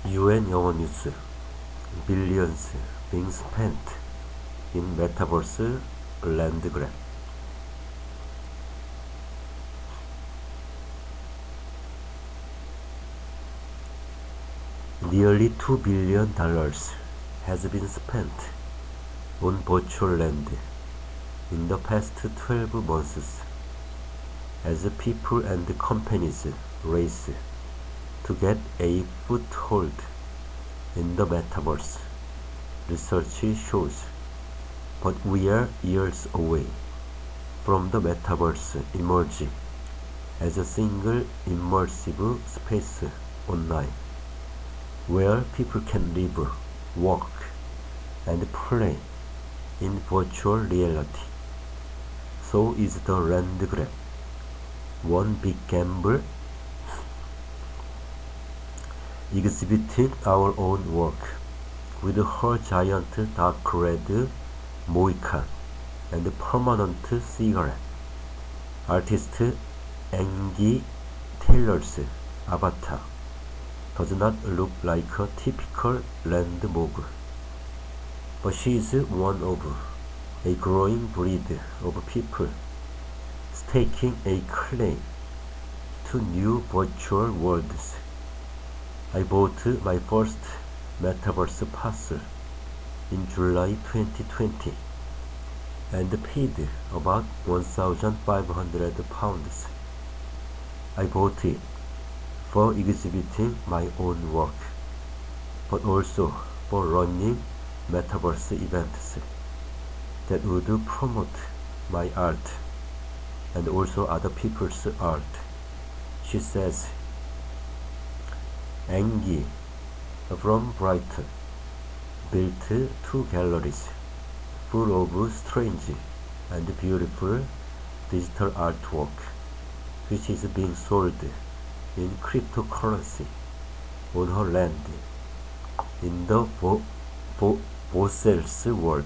UN 영어뉴스 billions being spent in metaverse land grab. Nearly $2 billion has been spent on virtual land in the past 12 months as people and companies race to get a foothold in the metaverse, research shows. But we are years away from the metaverse emerging as a single immersive space online, where people can live, work, and play in virtual reality. So is the land grab one big gamble? Exhibiting our own work with her giant dark red Mohican and permanent cigarette, artist Angie Taylor's avatar does not look like a typical land mogul, but she is one of a growing breed of people staking a claim to new virtual worlds. I bought my first metaverse pass in July 2020 and paid about £1,500. I bought it for exhibiting my own work, but also for running metaverse events that would promote my art and also other people's art, she says. Angie from Brighton built 2 galleries full of strange and beautiful digital artwork, which is being sold in cryptocurrency on her land in the Vossels world.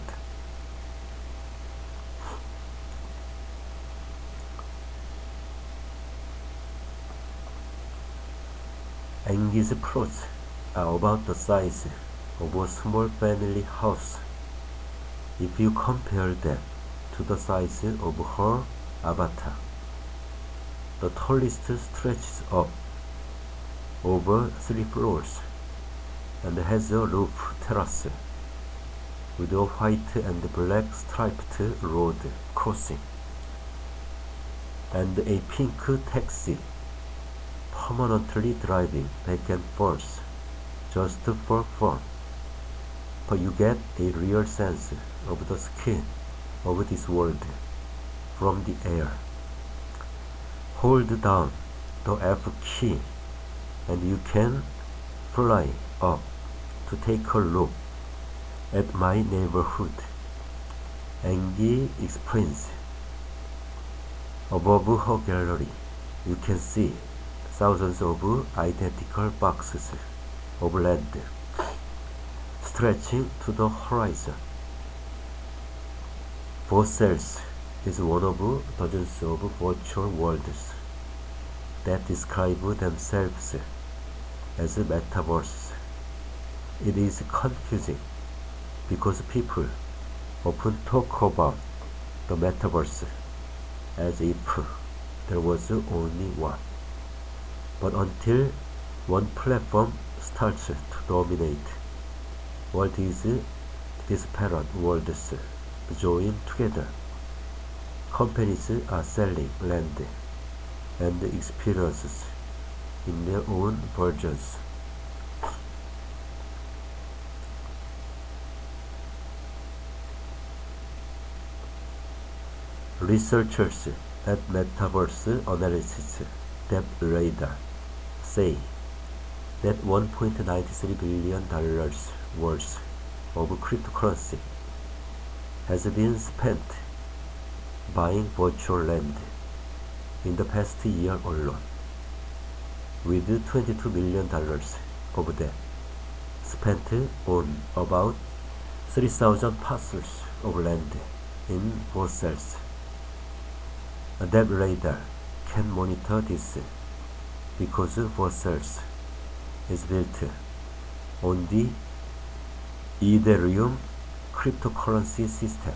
Angie's plots are about the size of a small family house if you compare them to the size of her avatar. The tallest stretches up over 3 floors and has a roof terrace with a white and black striped road crossing and a pink taxi permanently driving back and forth just for fun. But you get a real sense of the skin of this world from the air. Hold down the F key and you can fly up to take a look at my neighborhood, Angie explains. Above her gallery, you can see thousands of identical boxes of land stretching to the horizon. Vossels is one of dozens of virtual worlds that describe themselves as metaverses. It is confusing because people often talk about the metaverse as if there was only one. But until one platform starts to dominate, what is disparate worlds join together? Companies are selling land and experiences in their own versions. Researchers at Metaverse Analysis Radar say that $1.93 billion worth of cryptocurrency has been spent buying virtual land in the past year alone, with $22 million of that spent on about 3,000 parcels of land in Brussels. That radar can monitor this because Brussels is built on the Ethereum cryptocurrency system,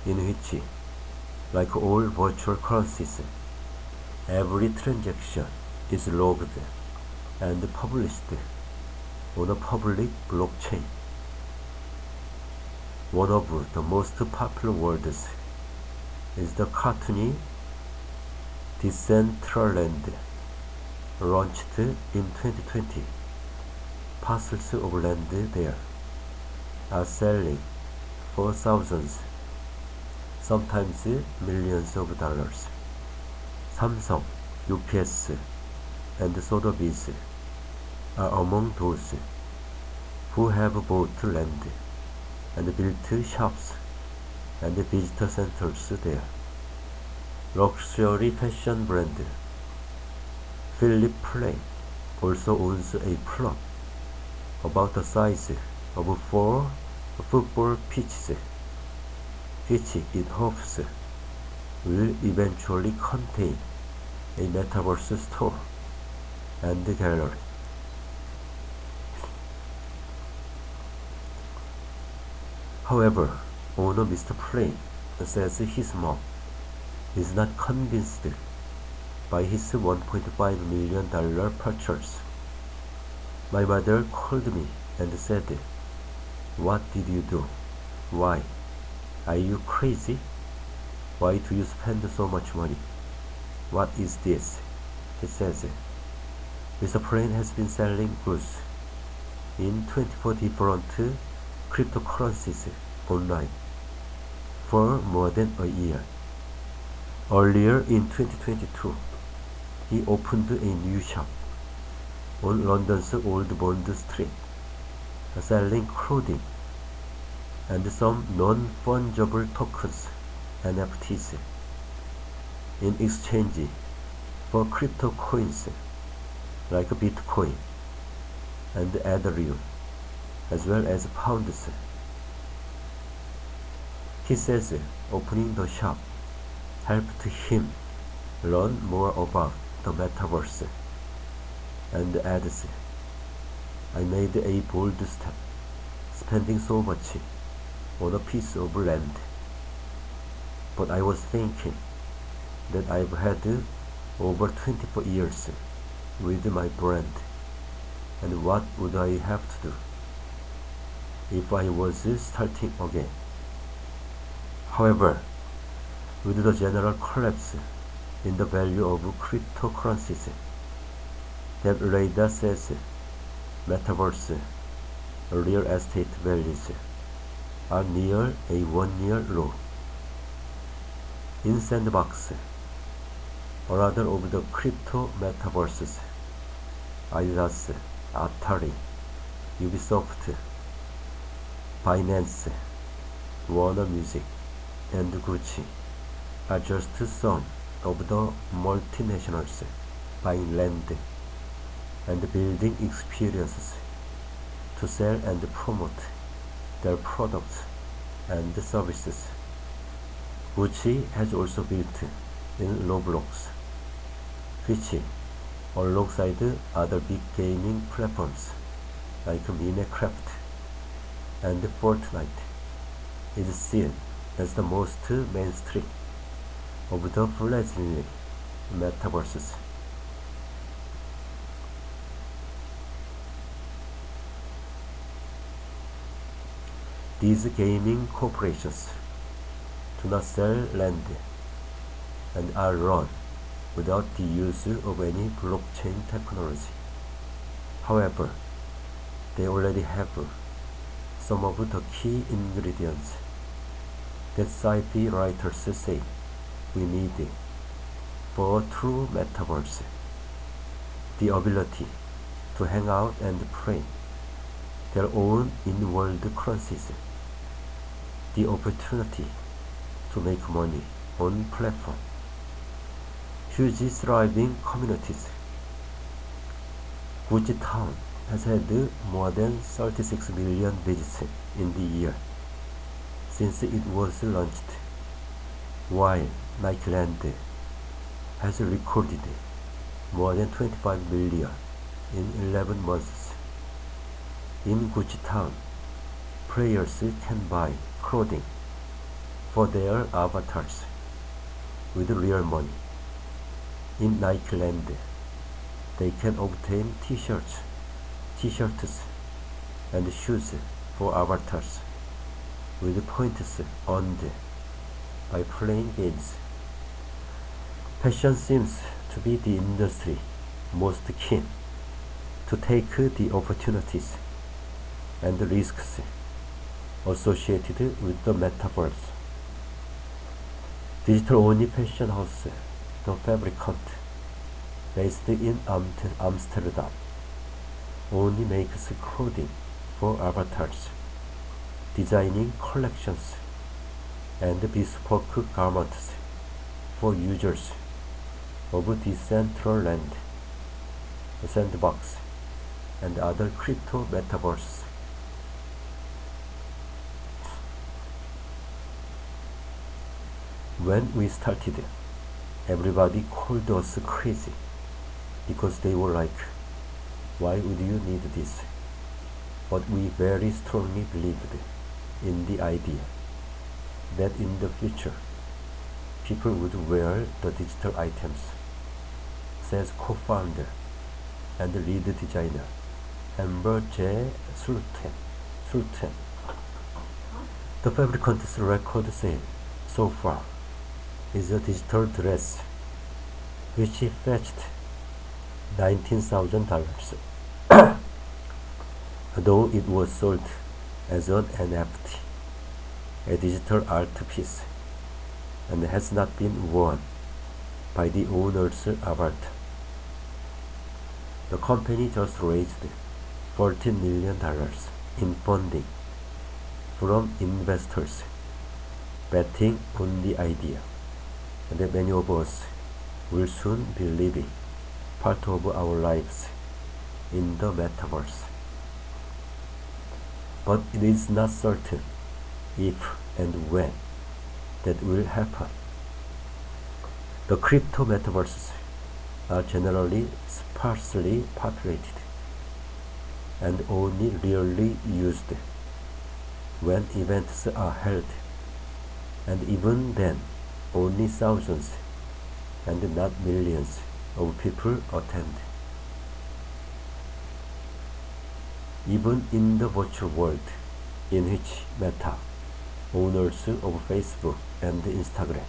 in which, like all virtual currencies, every transaction is logged and published on a public blockchain. One of the most popular words is the cartoony Decentraland, launched in 2020. Parcels of land there are selling for thousands, sometimes millions of dollars. Samsung, UPS, and Sotheby's are among those who have bought land and built shops and visitor centers there. Luxury fashion brand Philip Plain also owns a plot about the size of 4 football pitches, which it hopes will eventually contain a metaverse store and gallery. However, owner Mr. Plain says his mom is not convinced by his $1.5 million purchase. My mother called me and said, "What did you do? Why? Are you crazy? Why do you spend so much money? What is this?" He says. Mr. Plain has been selling goods in 24 different cryptocurrencies online for more than a year. Earlier in 2022, he opened a new shop on London's Old Bond Street, selling clothing and some non-fungible tokens, NFTs, in exchange for crypto coins like Bitcoin and Ethereum, as well as pounds. He says opening the shop helped him learn more about the metaverse, and adds, "I made a bold step, spending so much on a piece of land. But I was thinking that I've had over 24 years with my brand, and what would I have to do if I was starting again?" However, with the general collapse in the value of cryptocurrencies, that radar says metaverse real estate values are near a 1-year low. In Sandbox, another of the crypto metaverses, Adidas, Atari, Ubisoft, Binance, Warner Music, and Gucci are just some of the multinationals buying land and building experiences to sell and promote their products and services. Gucci has also built in Roblox, which, alongside other big gaming platforms like Minecraft and Fortnite, is seen as the most mainstream of the fledgling metaverses. These gaming corporations do not sell land and are run without the use of any blockchain technology. However, they already have some of the key ingredients that sci-fi writers say we need for a true metaverse: the ability to hang out and play their own in-world currencies, the opportunity to make money on platform, huge thriving communities. Gucci Town has had more than 36 million visits in the year since it was launched, while Nike Land has recorded more than 25 million in 11 months. In Gucci Town, players can buy clothing for their avatars with real money. In Nikeland, they can obtain t-shirts and shoes for avatars with points earned by playing games. Fashion seems to be the industry most keen to take the opportunities and risks associated with the metaverse. Digital-only fashion house, The Fabricant, based in Amsterdam, only makes clothing for avatars, designing collections and bespoke garments for users of Decentraland, Sandbox, and other crypto metaverses. When we started, everybody called us crazy because they were like, why would you need this? But we very strongly believed in the idea that in the future, people would wear the digital items, says co-founder and lead designer Amber J. Sultan. The Fabricant's record sale so far is a digital dress which fetched $19,000, though it was sold as an NFT, a digital art piece, and has not been worn by the owner's avatar. The company just raised $14 million in funding from investors betting on the idea that many of us will soon be living part of our lives in the metaverse. But it is not certain if and when that will happen. The crypto metaverses are generally sparsely populated and only rarely used when events are held, and even then only thousands and not millions of people attend. Even in the virtual world in which Meta, owners of Facebook and Instagram,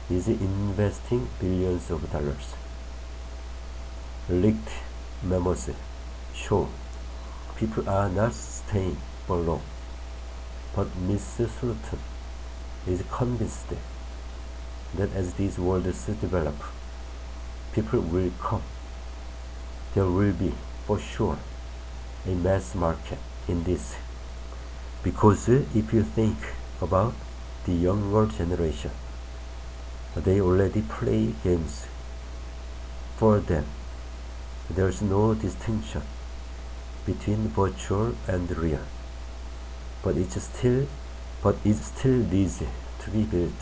is investing billions of dollars. Leaked memos show people are not staying for long, but Ms. Sultan is convinced that as these worlds develop, people will come. There will be, for sure, a mass market in this, because if you think about the younger generation, they already play games. For them, there's no distinction between virtual and real, but it still needs to be built.